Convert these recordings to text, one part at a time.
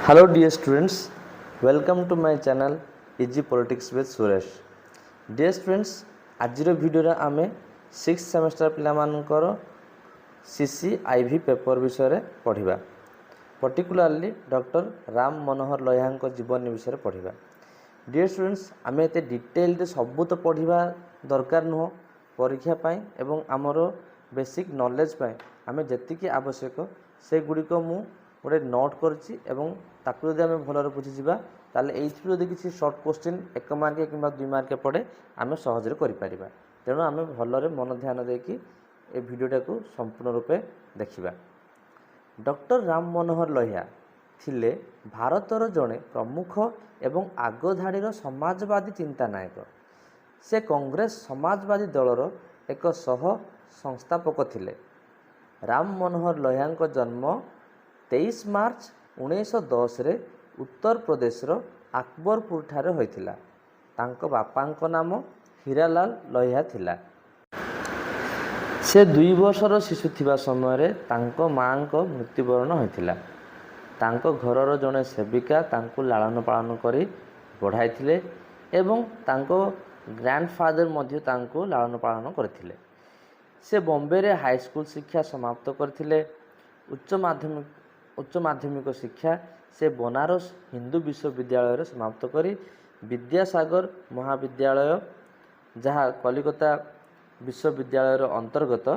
Hello dear students, welcome to my channel Easy Politics with Suresh. Dear students, आजिर video आमे 6th semester पिलामानकर CCIV paper विषय पढ़िबा, particularly doctor Ram Manohar Lohia जीवन विषय पढ़िबा। डियर स्टूडेंट्स, आमे एते डिटेल रे सब तो पढ़िबा दरकार नुह परीक्षा पाई एवं आमर बेसिक नॉलेज पाई आमे जेतिकी आवश्यक से गुडी को मु गोटे नोट करछि एवं ताकू यदि आम भलर बुझीजा ताले एइथिरु यदि किसी शॉर्ट क्वेश्चन 1 मार्क किंबा 2 मार्क पड़े आम सहजरे करि परिबा। तेणु आम भलरे मन ध्यान देकी ए भिडियोटा को संपूर्ण रूपे देखिबा। डॉक्टर राम मनोहर लोहिया थिले भारतर जड़े प्रमुख एवं आगधाड़ीर समाजवादी चिंतानायक। से कांग्रेस समाजवादी दलर एक सह संस्थापक थिले। राम मनोहर लोहिया जन्म 23 मार्च 1910 रे उत्तर प्रदेश रो अकबरपुर ठारे होइथिला। तांको बापांको नाम हीरालाल लोहिया थिला। से 2 वर्षर शिशु थिबा समय रे तांको मांको मृत्युवरण होइथिला। तांको घरर जने सेविका तांको लालन पालन करी बढ़ाइथिले एवं तांको ग्रैंडफादर मध्य तांको लालन पालन करथिले। से बॉम्बे रे हाई स्कूल शिक्षा समाप्त करथिले। उच्च माध्यमिक शिक्षा से बनारस हिंदू विश्वविद्यालय समाप्त करी विद्यासागर महाविद्यालय जहाँ कलिकता विश्वविद्यालय अंतर्गत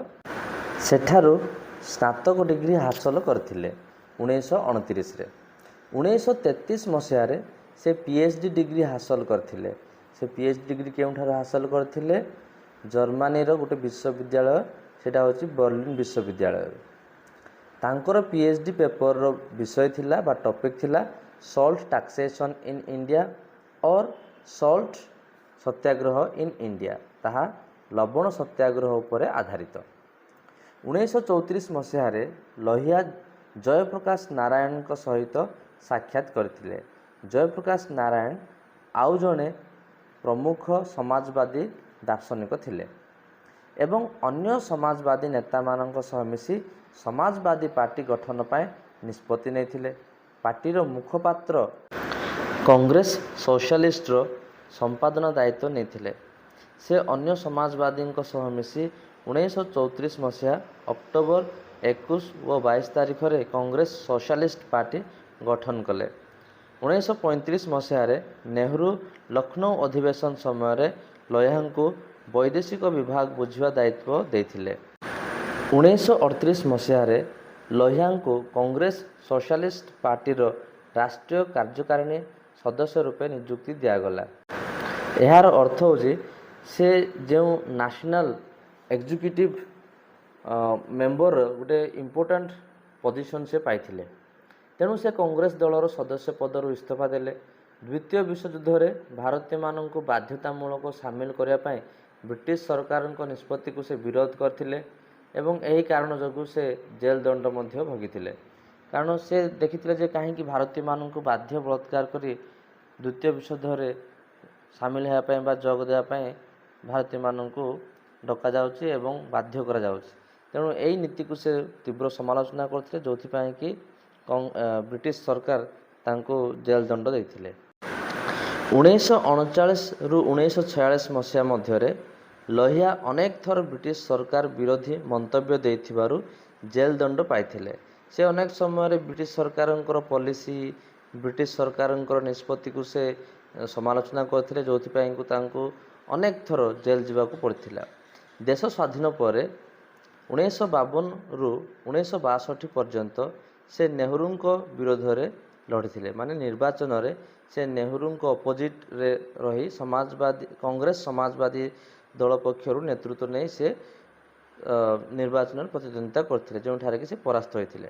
सेठारु स्नातक डिग्री हासिल करथिले 1929 रे। 1933 मसीह रे से पीएचडी डिग्री हासिल करथिले। से पीएचडी डिग्री केउठार हासिल करथिले? जर्मनी रो गोटे विश्वविद्यालय सेटा होची बर्लिन विश्वविद्यालय। तांकर पीएचडी पेपर रो विषय थिला बा टॉपिक थिला सॉल्ट टैक्सेशन इन इंडिया और सॉल्ट सत्याग्रह इन इंडिया। ताहा लवण सत्याग्रह उपरे आधारित। 1934 मसीह रे लोहिया जयप्रकाश नारायण को सहित साक्षात करथिले। जयप्रकाश नारायण आउ जणे प्रमुख समाजवादी दार्शनिक थिले एवं अन्य समाजवादी नेता मानक सह मिसी समाजवादी पार्टी गठन पाए निष्पत्ति नेथिले। पार्टीर मुखपात्र कांग्रेस सोशलिस्ट रो संपादन दायित्व नेथिले। से अन्य समाजवादी सह मिसी 1934 मसीहा अक्टोबर 21 व 22 तारिख रे कांग्रेस सोशलिस्ट पार्टी गठन कले। 1935 मसीह रे नेहरू लखनऊ अधिवेशन समय रे लोहिया को वैदेशिक विभाग बुझिवा दायित्व देथिले। 1938 मसीह रे लोहिया को कांग्रेस सोशलिस्ट पार्टीर राष्ट्रीय कार्यकारिणी सदस्य रूपे नियुक्ति दियागला। यार अर्थ होची से जो नेशनल एग्जीक्यूटिव मेंबर गोटे इम्पोर्टेंट पोजीशन से पाइथिले। तेणु से कांग्रेस दलर सदस्य पदर इस्तीफा देले। द्वितीय विश्वयुद्ध रे भारतीय मानन को बाध्यतामूलक सामिल करिया पय ब्रिटिश सरकार को निष्पत्ति को से विरोध करथिले एवं यही कारण जगु से जेल दंड मध्य भोगिथिले। कारण से देखिथिले जे काहे कि भारतीय मानन को बाध्य बलात्कार करी द्वितीय विश्वयुद्ध रे सामिल हेबा पय बा जोग देबा पय भारतीय मानन को डका जाउची एवं बाध्य करा जाउची। तेणु एही नीति को से तीव्र समालोचना करथिले जोथि पय कि ब्रिटिश सरकार तांको जेल दंड देथिले। 1939 रु 1946 मसीहा मध्य लोहिया अनेक थर ब्रिटिश सरकार विरोधी मंतव्य देथिबारु जेल दंड पाइथिले। से अनेक समय ब्रिटिश सरकार पॉलिसी ब्रिटिश सरकार निष्पत्ति को से समालोचना करथिले जोथि पय तांको अनेक थर जेल जीवाकू पड़थिला। देश स्वाधीन पर 1952 रु 1962 पर्यंत से नेहरू विरोध रे लड़िथिले। माने निर्वाचन रे से नेहरू अपोजिट रे रही समाजवादी कांग्रेस समाजवादी दल पक्षर नेतृत्व नहीं से निर्वाचन प्रतिद्वंदिता करथिले जोठारे कि से परास्त होइथिले।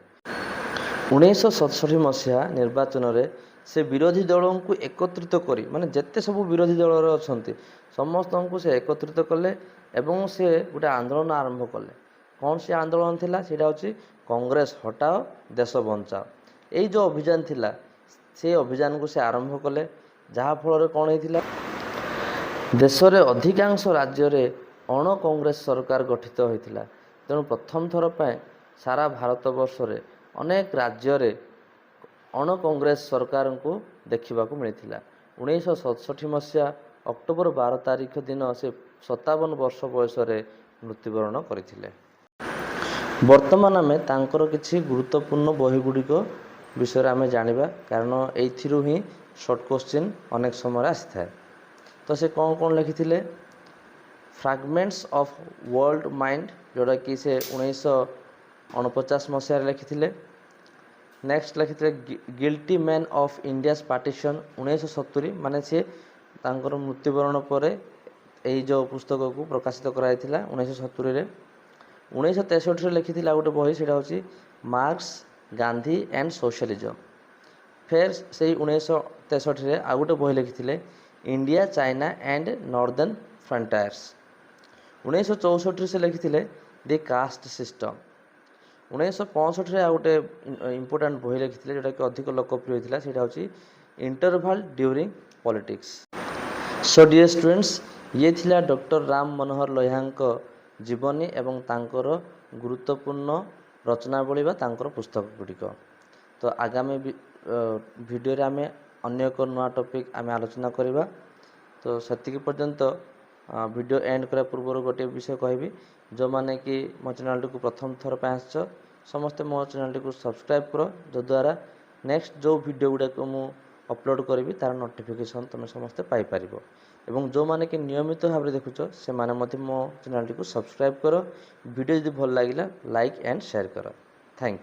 1967 मसीहा निर्वाचन रे से विरोधी दलों को एकत्रित करी माने जेते सब विरोधी दल रे अछंती समस्त को से एकत्रित कले एवं से गोटे आंदोलन आरंभ कले। कौन से आंदोलन थिला? सेटा होची कांग्रेस हटाओ देश बंचाओ। यही जो अभियान थिला से अभियान को से आरंभ कले जहाँ फल कौन होइथिला देश रे अधिकांश राज्य रे अण कांग्रेस सरकार गठित होइथिला। तेणु प्रथम थर पाए सारा भारत वर्ष रे अनेक राज्य रे ଅଣ କଂଗ୍ରେସ ସରକାରଙ୍କୁ ଦେଖିବାକୁ ମିଳିଥିଲା। 1967 ମସିହା ଅକ୍ଟୋବର 12 ତାରିଖ ଦିନ ସେ 57 ବର୍ଷ ବୟସରେ ମୃତ୍ୟୁବରଣ କରିଥିଲେ। ବର୍ତ୍ତମାନ ଆମେ ତାଙ୍କର କିଛି ଗୁରୁତ୍ୱପୂର୍ଣ୍ଣ ବହିଗୁଡ଼ିକ ବିଷୟରେ ଆମେ ଜାଣିବା, କାରଣ ଏଇଥିରୁ ହିଁ ସର୍ଟ କୋଶ୍ଚିନ୍ ଅନେକ ସମୟରେ ଆସିଥାଏ। ତ ସେ କ'ଣ କ'ଣ ଲେଖିଥିଲେ? ଫ୍ରାଗମେଣ୍ଟସ୍ ଅଫ୍ ୱାର୍ଲଡ ମାଇଣ୍ଡ, ଯେଉଁଟାକି ସେ 1949 ମସିହାରେ ଲେଖିଥିଲେ। ନେକ୍ସଟ ଲେଖିଥିଲେ guilty man of India's partition 1970, ମାନେ ସେ ତାଙ୍କର ମୃତ୍ୟୁବରଣ ପରେ ଏହି ଯେଉଁ ପୁସ୍ତକକୁ ପ୍ରକାଶିତ କରାଯାଇଥିଲା 1970ରେ। 1963ରେ ଲେଖିଥିଲେ ଆଉ ଗୋଟେ ବହି, ସେଇଟା ହେଉଛି ମାର୍କ୍ସ, ଗାନ୍ଧୀ ଆଣ୍ଡ ସୋସିଆଲିଜମ୍। ଫେର୍ ସେଇ 1963ରେ ଆଉ ଗୋଟେ ବହି ଲେଖିଥିଲେ ଇଣ୍ଡିଆ, ଚାଇନା ଆଣ୍ଡ ନର୍ଦର୍ନ ଫ୍ରଣ୍ଟାୟାର୍ସ। 1964ରେ ସେ ଲେଖିଥିଲେ ଦି କାଷ୍ଟ ସିଷ୍ଟମ୍। 1965ରେ ଆଉ ଗୋଟେ ଇମ୍ପୋର୍ଟାଣ୍ଟ ବହି ଲେଖିଥିଲେ, ଯେଉଁଟାକି ଅଧିକ ଲୋକପ୍ରିୟ ହୋଇଥିଲା, ସେଇଟା ହେଉଛି interval during politics. So dear students, ଇଏ ଥିଲା ଡକ୍ଟର ରାମ ମନୋହର ଲୋହିଆଙ୍କ ଜୀବନୀ ଏବଂ ତାଙ୍କର ଗୁରୁତ୍ୱପୂର୍ଣ୍ଣ ରଚନାବଳୀ ବା ତାଙ୍କର ପୁସ୍ତକ ଗୁଡ଼ିକ। ତ ଆଗାମୀ ଭିଡ଼ିଓରେ ଆମେ ଅନ୍ୟ ଏକ ନୂଆ ଟପିକ୍ ଆମେ ଆଲୋଚନା କରିବା। ତ ସେତିକି ପର୍ଯ୍ୟନ୍ତ ଭିଡ଼ିଓ ଏଣ୍ଡ କରିବା ପୂର୍ବରୁ ଗୋଟିଏ ବିଷୟ କହିବି, ଯେଉଁମାନେ କି ମୋ ଚ୍ୟାନେଲଟିକୁ ପ୍ରଥମ ଥର ପାଇଁ ଆସିଛ, ସମସ୍ତେ ମୋ ଚ୍ୟାନେଲଟିକୁ ସବସ୍କ୍ରାଇବ୍ କର, ଯଦ୍ୱାରା ନେକ୍ସଟ ଯେଉଁ ଭିଡ଼ିଓ ଗୁଡ଼ାକ ମୁଁ ଅପଲୋଡ଼ କରିବି ତାର ନୋଟିଫିକେସନ୍ ତୁମେ ସମସ୍ତେ ପାଇପାରିବ। ଏବଂ ଯେଉଁମାନେ କି ନିୟମିତ ଭାବରେ ଦେଖୁଛ ସେମାନେ ମଧ୍ୟ ମୋ ଚ୍ୟାନେଲଟିକୁ ସବସ୍କ୍ରାଇବ୍ କର। ଭିଡ଼ିଓ ଯଦି ଭଲ ଲାଗିଲା ଲାଇକ୍ ଆଣ୍ଡ ସେୟାର କର। Thank you.